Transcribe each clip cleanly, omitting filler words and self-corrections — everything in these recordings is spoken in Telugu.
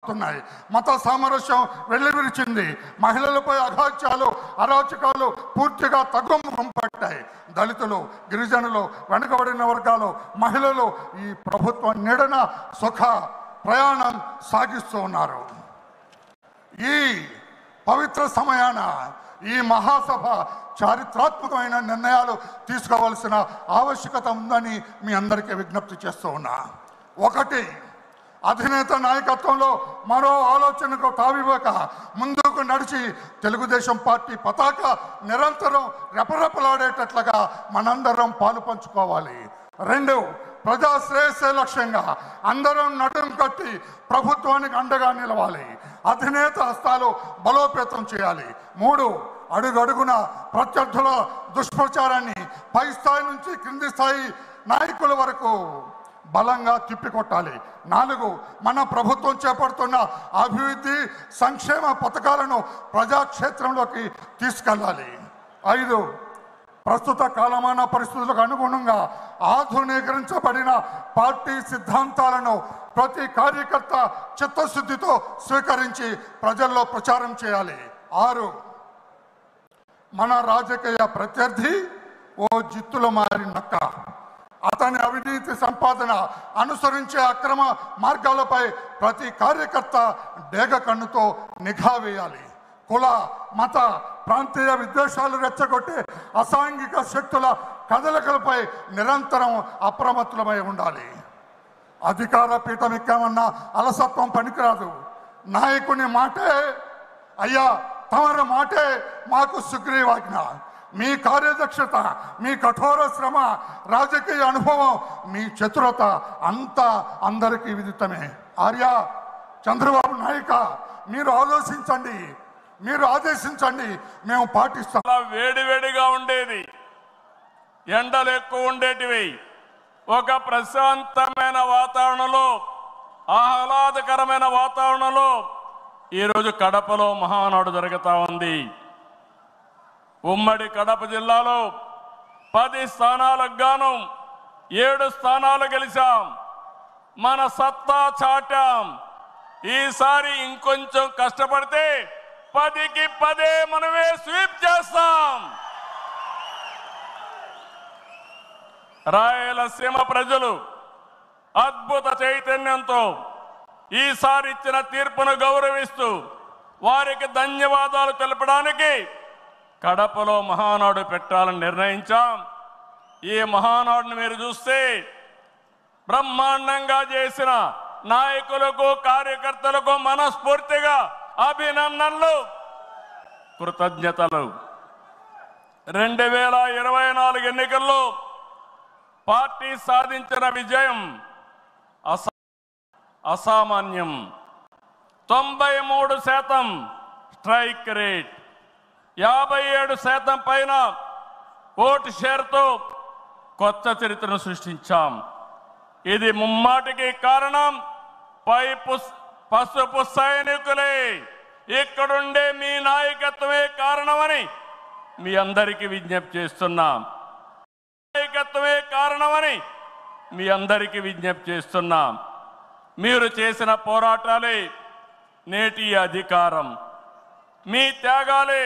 మత సామరస్యం వెల్లివిరిచింది. మహిళలపై అఘాత్యాలు అరాచకాలు పూర్తిగా తగ్గుముఖం పట్టాయి. దళితులు, గిరిజనులు, వెనుకబడిన వర్గాలు, మహిళలు ఈ ప్రభుత్వం నీడన సుఖ ప్రయాణం సాగిస్తూ ఉన్నారు. ఈ పవిత్ర సమయాన ఈ మహాసభ చారిత్రాత్మకమైన నిర్ణయాలు తీసుకోవాల్సిన ఆవశ్యకత ఉందని మీ అందరికీ విజ్ఞప్తి చేస్తూ ఉన్నా. ఒకటి, అధినేత నాయకత్వంలో మరో ఆలోచనకు తావివ్వక ముందుకు నడిచి తెలుగుదేశం పార్టీ పతాక నిరంతరం రెపరెపలాడేటట్లుగా మనందరం పాలు పంచుకోవాలి. రెండు, ప్రజా శ్రేయస్సే లక్ష్యంగా అందరం నడుం కట్టి ప్రభుత్వానికి అండగా నిలవాలి. అధినేత హస్తాలు బలోపేతం చేయాలి. మూడు, అడుగడుగున ప్రత్యర్థుల దుష్ప్రచారాన్ని పై స్థాయి నుంచి క్రింది స్థాయి నాయకుల వరకు బలంగా తిప్పికొట్టాలి. నాలుగు, మన ప్రభుత్వం చేపడుతున్న అభివృద్ధి సంక్షేమ పథకాలను ప్రజాక్షేత్రంలోకి తీసుకెళ్ళాలి. ఐదు, ప్రస్తుత కాలమాన పరిస్థితులకు అనుగుణంగా ఆధునీకరించబడిన పార్టీ సిద్ధాంతాలను ప్రతి కార్యకర్త చిత్తశుద్ధితో స్వీకరించి ప్రజల్లో ప్రచారం చేయాలి. ఆరు, మన రాజకీయ ప్రత్యర్థి ఓ జిత్తుల మారి నక్క. అతని అవినీతి సంపాదన, అనుసరించే అక్రమ మార్గాలపై ప్రతి కార్యకర్త డేగ కన్నుతో నిఘా వేయాలి. కుల, మత, ప్రాంతీయ విద్వేషాలు రెచ్చగొట్టే అసాంఘిక శక్తుల కదలికలపై నిరంతరం అప్రమత్తమై ఉండాలి. అధికార పీఠం ఎక్కామన్న అలసత్వం పనికిరాదు. నాయకుని మాటే అయ్యా తమరి మాటే మాకు సుగ్రీవాజ్ఞ. మీ కార్యదక్షత, మీ కఠోర శ్రమ, రాజకీయ అనుభవం, మీ చతురత అంతా అందరికీ విదితమే. ఆర్య, చంద్రబాబు నాయక, మీరు ఆలోచించండి, మీరు ఆదేశించండి, మేము పాటిస్తాం. వేడివేడిగా ఉండేది, ఎండలు ఎక్కువ ఉండేటివి. ఒక ప్రశాంతమైన వాతావరణంలో, ఆహ్లాదకరమైన వాతావరణంలో ఈరోజు కడపలో మహానాడు జరుగుతూ ఉంది. ఉమ్మడి కడప జిల్లాలో 10 స్థానాలకు గాను 7 స్థానాలు గెలిచాం. మన సత్తా చాటాం. ఈసారి ఇంకొంచెం కష్టపడితే 10కి 10 మనమే స్వీప్ చేస్తాం. రాయలసీమ ప్రజలు అద్భుత చైతన్యంతో ఈసారి ఇచ్చిన తీర్పును గౌరవిస్తూ వారికి ధన్యవాదాలు తెలపడానికి కడపలో మహానాడు పెట్టాలని నిర్ణయించాం. ఈ మహానాడును మీరు చూస్తే బ్రహ్మాండంగా చేసిన నాయకులకు, కార్యకర్తలకు మనస్ఫూర్తిగా అభినందనలు, కృతజ్ఞతలు. 2024 ఎన్నికల్లో పార్టీ సాధించిన విజయం అసామాన్యం. 93% స్ట్రైక్ రేట్, 57% పైన ఓటు షేర్తో కొత్త చరిత్రను సృష్టించాం. ఇది ముమ్మాటికి కారణం పసుపు సైనికులే, ఇక్కడుండే మీ నాయకత్వమే కారణమని మీ అందరికీ విజ్ఞప్తి చేస్తున్నాం. నాయకత్వమే కారణమని మీ అందరికీ విజ్ఞప్తి చేస్తున్నాం. మీరు చేసిన పోరాటాలే నేటి అధికారం, మీ త్యాగాలే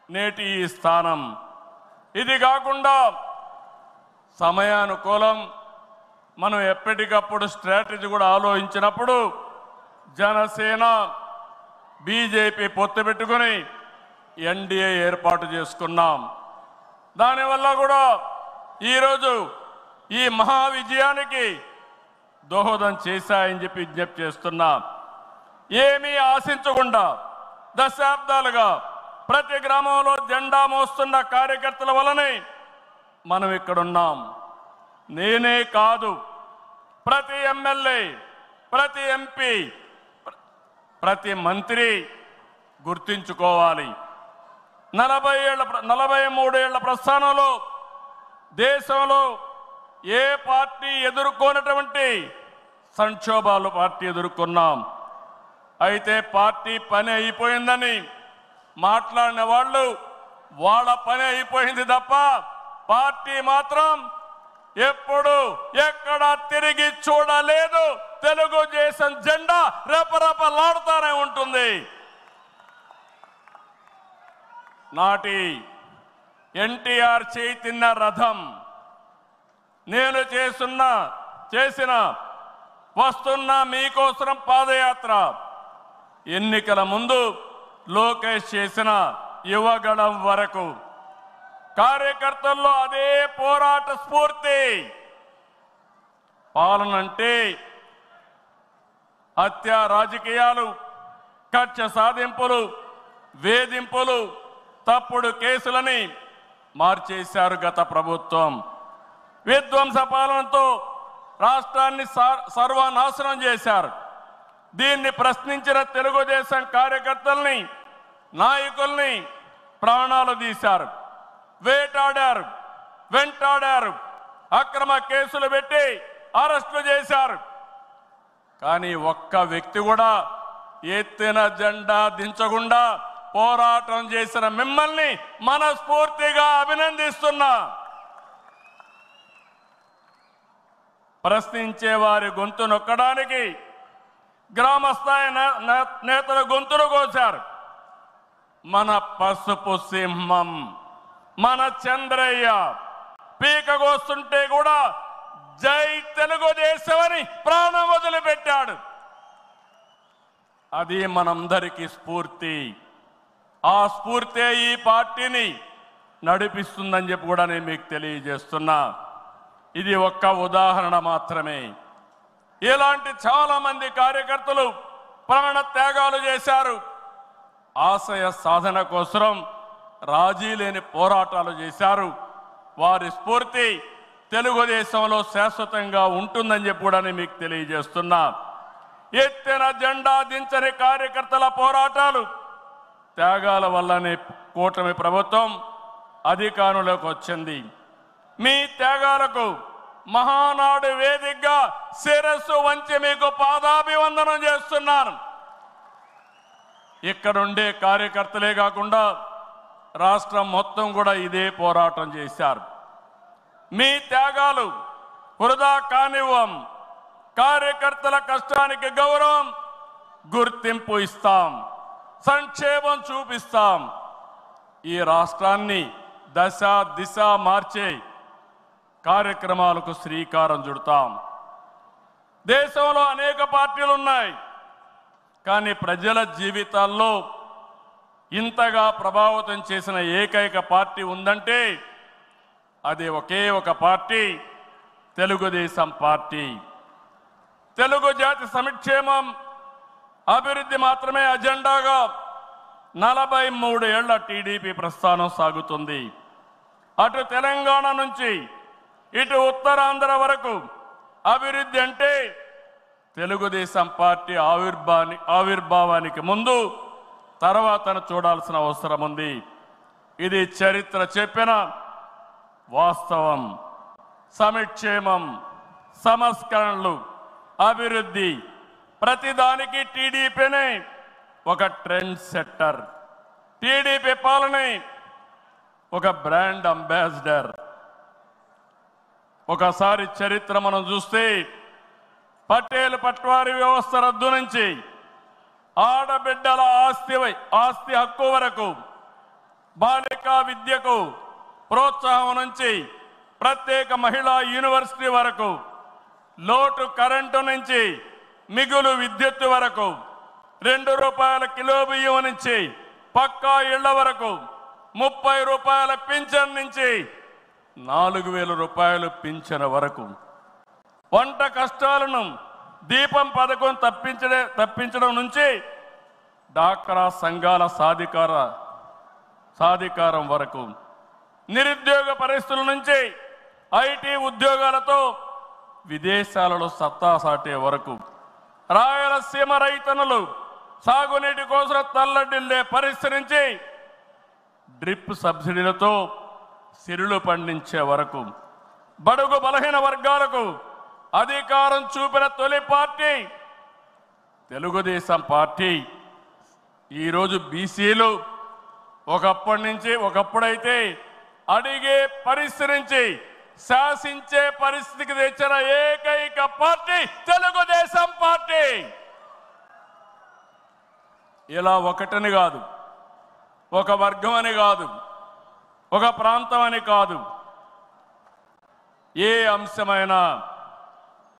నేటి ఈ స్థానం. ఇది కాకుండా సమయానుకూలం మనం ఎప్పటికప్పుడు స్ట్రాటజీ కూడా ఆలోచించినప్పుడు జనసేన, బీజేపీ పొత్తు పెట్టుకుని ఎన్డీఏ ఏర్పాటు చేసుకున్నాం. దానివల్ల కూడా ఈరోజు ఈ మహా విజయానికి దోహదం చేశాయని చెప్పి విజ్ఞప్తి చేస్తున్నాం. ఏమీ ఆశించకుండా దశాబ్దాలుగా ప్రతి గ్రామంలో జెండా మోస్తున్న కార్యకర్తల వల్లనే మనం ఇక్కడున్నాం. నేనే కాదు, ప్రతి ఎమ్మెల్యే, ప్రతి ఎంపీ, ప్రతి మంత్రి గుర్తించుకోవాలి. 43 ఏళ్ల ప్రస్థానంలో దేశంలో ఏ పార్టీ ఎదుర్కొన్నటువంటి సంక్షోభాలు పార్టీ ఎదుర్కొన్నాం. అయితే పార్టీ పని అయిపోయిందని మాట్లాడిన వాళ్ళు వాళ్ళ పని అయిపోయింది తప్ప పార్టీ మాత్రం ఎప్పుడు ఎక్కడ తిరిగి చూడలేదు, తెలుగుదేశం జెండా రెపరెపలాడుతూనే ఉంటుంది. నాటి ఎన్టీఆర్ చైతన్య రథం నేను చేసిన వస్తున్న మీకోసం పాదయాత్ర, ఎన్నికల ముందు లోకేష్ చేసిన యువగళం వరకు కార్యకర్తల్లో అదే పోరాట స్ఫూర్తి. పాలనంటే హత్య రాజకీయాలు, కక్ష సాధింపులు, వేధింపులు, తప్పుడు కేసులని మార్చేశారు గత ప్రభుత్వం. విధ్వంస పాలనతో రాష్ట్రాన్ని సర్వనాశనం చేశారు. దీన్ని ప్రశ్నించిన తెలుగుదేశం కార్యకర్తల్ని, నాయకుల్ని ప్రాణాలు తీశారు, వేటాడారు, వెంటాడారు, అక్రమ కేసులు పెట్టి అరెస్టులు చేశారు. కానీ ఒక్క వ్యక్తి కూడా ఎత్తిన జెండా దించకుండా పోరాటం చేసిన మిమ్మల్ని మనస్ఫూర్తిగా అభినందిస్తున్నా. ప్రశ్నించే వారి గొంతు నొక్కడానికి గ్రామస్థాయి నేతల గొంతులు కోశారు. మన పసుపు సింహం, మన చంద్రయ్య పీకగోస్తుంటే కూడా జై తెలుగుదేశం అని ప్రాణం వదిలిపెట్టాడు. అది మనందరికీ స్ఫూర్తి. ఆ స్ఫూర్తే ఈ పార్టీని నడిపిస్తుందని చెప్పి కూడా నేను మీకు తెలియజేస్తున్నా. ఇది ఒక్క ఉదాహరణ మాత్రమే. ఇలాంటి చాలా మంది కార్యకర్తలు ప్రాణ త్యాగాలు చేశారు. ఆశయ సాధన కోసం రాజీ లేని పోరాటాలు చేశారు. వారి స్ఫూర్తి తెలుగుదేశంలో శాశ్వతంగా ఉంటుందని చెప్పి కూడా నేను మీకు తెలియజేస్తున్నా. ఎత్తిన జెండా దించని కార్యకర్తల పోరాటాలు, త్యాగాల వల్లనే కూటమి ప్రభుత్వం అధికారంలోకి వచ్చింది. మీ త్యాగాలకు మహానాడు వేదికగా శిరస్సు వంచి మీకు పాదాభివందనం చేస్తున్నాను. ఇక్కడుండే కార్యకర్తలే కాకుండా రాష్ట్రం మొత్తం కూడా ఇదే పోరాటం చేశారు. మీ త్యాగాలు వృధా కానివ్వం. కార్యకర్తల కష్టానికి గౌరవం, గుర్తింపు ఇస్తాం, సంక్షేమం చూపిస్తాం. ఈ రాష్ట్రాన్ని దశ దిశ మార్చే కార్యక్రమాలకు శ్రీకారం చుడతాం. దేశంలో అనేక పార్టీలు ఉన్నాయి, కానీ ప్రజల జీవితాల్లో ఇంతగా ప్రభావితం చేసిన ఏకైక పార్టీ ఉందంటే అది ఒకే ఒక పార్టీ, తెలుగుదేశం పార్టీ. తెలుగు జాతి సంక్షేమం, అభివృద్ధి మాత్రమే అజెండాగా 43 ఏళ్ల టీడీపీ ప్రస్థానం సాగుతుంది. అటు తెలంగాణ నుంచి ఇటు ఉత్తరాంధ్ర వరకు అభివృద్ధి అంటే తెలుగుదేశం పార్టీ ఆవిర్భావానికి ముందు తర్వాతను చూడాల్సిన అవసరం ఉంది. ఇది చరిత్ర చెప్పిన వాస్తవం. సంక్షేమం, సంస్కరణలు, అభివృద్ధి, ప్రతిదానికి టీడీపీనే ఒక ట్రెండ్ సెట్టర్. టీడీపీ పాలనే ఒక బ్రాండ్ అంబాసిడర్. ఒకసారి చరిత్ర మనం చూస్తే పటేల్ పట్వారీ వ్యవస్థ రద్దు నుంచి ఆడబిడ్డల ఆస్తి హక్కు వరకు, బాలికా విద్యకు ప్రోత్సాహం నుంచి ప్రత్యేక మహిళా యూనివర్సిటీ వరకు, లోటు కరెంటు నుంచి మిగులు విద్యుత్ వరకు, ₹2 కిలో బియ్యం నుంచి పక్కా ఇళ్ల వరకు, ₹30 పింఛన్ నుంచి ₹4,000 పింఛన్ వరకు, వంట కష్టాలను దీపం పథకం తప్పించడం నుంచి డాక్రా సంఘాల సాధికారం వరకు, నిరుద్యోగ పరిస్థితుల నుంచి ఐటీ ఉద్యోగాలతో విదేశాలలో సత్తా సాటే వరకు, రాయలసీమ రైతన్నులు సాగునీటి కోసం తల్లడిల్లే పరిస్థితి నుంచి డ్రిప్ సబ్సిడీలతో సిరులు పండించే వరకు, బడుగు బలహీన వర్గాలకు అధికారం చూపిన తొలి పార్టీ తెలుగుదేశం పార్టీ. ఈరోజు బీసీలు ఒకప్పుడైతే అడిగే పరిస్థితి నుంచి శాసించే పరిస్థితికి తెచ్చిన ఏకైక పార్టీ తెలుగుదేశం పార్టీ. ఇలా ఒకటని కాదు, ఒక వర్గం అని కాదు, ఒక ప్రాంతం అని కాదు, ఏ అంశమైనా